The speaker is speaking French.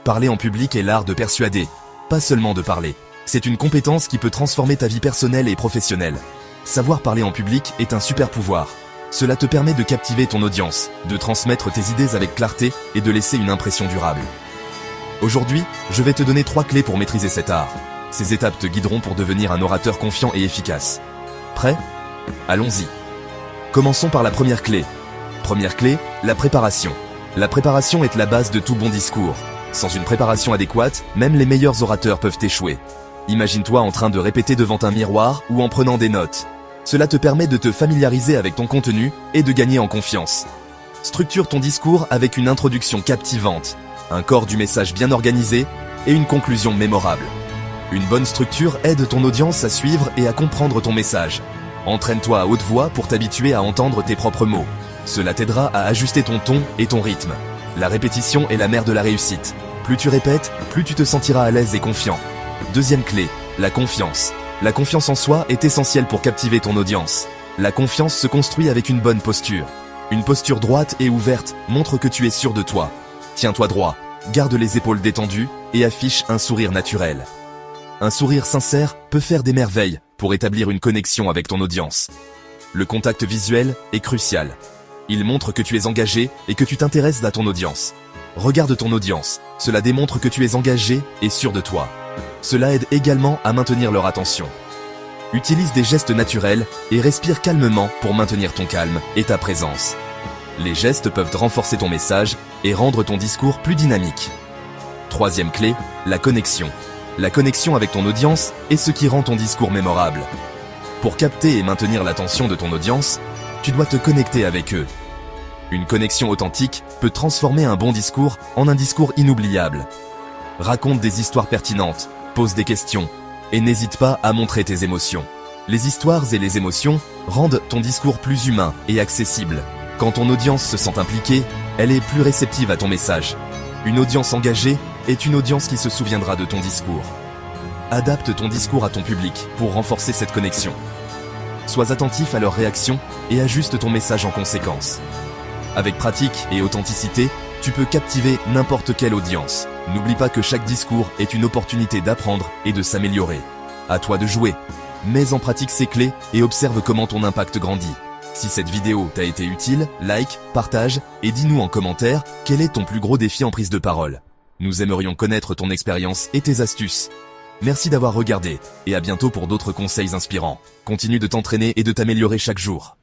Parler en public est l'art de persuader, pas seulement de parler. C'est une compétence qui peut transformer ta vie personnelle et professionnelle. Savoir parler en public est un super pouvoir. Cela te permet de captiver ton audience, de transmettre tes idées avec clarté et de laisser une impression durable. Aujourd'hui, je vais te donner 3 clés pour maîtriser cet art. Ces étapes te guideront pour devenir un orateur confiant et efficace. Prêt? Allons-y. Commençons par la première clé. Première clé, la préparation. La préparation est la base de tout bon discours. Sans une préparation adéquate, même les meilleurs orateurs peuvent échouer. Imagine-toi en train de répéter devant un miroir ou en prenant des notes. Cela te permet de te familiariser avec ton contenu et de gagner en confiance. Structure ton discours avec une introduction captivante, un corps du message bien organisé et une conclusion mémorable. Une bonne structure aide ton audience à suivre et à comprendre ton message. Entraîne-toi à haute voix pour t'habituer à entendre tes propres mots. Cela t'aidera à ajuster ton ton et ton rythme. La répétition est la mère de la réussite. Plus tu répètes, plus tu te sentiras à l'aise et confiant. Deuxième clé, la confiance. La confiance en soi est essentielle pour captiver ton audience. La confiance se construit avec une bonne posture. Une posture droite et ouverte montre que tu es sûr de toi. Tiens-toi droit, garde les épaules détendues et affiche un sourire naturel. Un sourire sincère peut faire des merveilles pour établir une connexion avec ton audience. Le contact visuel est crucial. Il montre que tu es engagé et que tu t'intéresses à ton audience. Regarde ton audience, cela démontre que tu es engagé et sûr de toi. Cela aide également à maintenir leur attention. Utilise des gestes naturels et respire calmement pour maintenir ton calme et ta présence. Les gestes peuvent renforcer ton message et rendre ton discours plus dynamique. Troisième clé, la connexion. La connexion avec ton audience est ce qui rend ton discours mémorable. Pour capter et maintenir l'attention de ton audience, tu dois te connecter avec eux. Une connexion authentique peut transformer un bon discours en un discours inoubliable. Raconte des histoires pertinentes, pose des questions, et n'hésite pas à montrer tes émotions. Les histoires et les émotions rendent ton discours plus humain et accessible. Quand ton audience se sent impliquée, elle est plus réceptive à ton message. Une audience engagée est une audience qui se souviendra de ton discours. Adapte ton discours à ton public pour renforcer cette connexion. Sois attentif à leurs réactions et ajuste ton message en conséquence. Avec pratique et authenticité, tu peux captiver n'importe quelle audience. N'oublie pas que chaque discours est une opportunité d'apprendre et de s'améliorer. À toi de jouer. Mets en pratique ces clés et observe comment ton impact grandit. Si cette vidéo t'a été utile, like, partage et dis-nous en commentaire quel est ton plus gros défi en prise de parole. Nous aimerions connaître ton expérience et tes astuces. Merci d'avoir regardé et à bientôt pour d'autres conseils inspirants. Continue de t'entraîner et de t'améliorer chaque jour.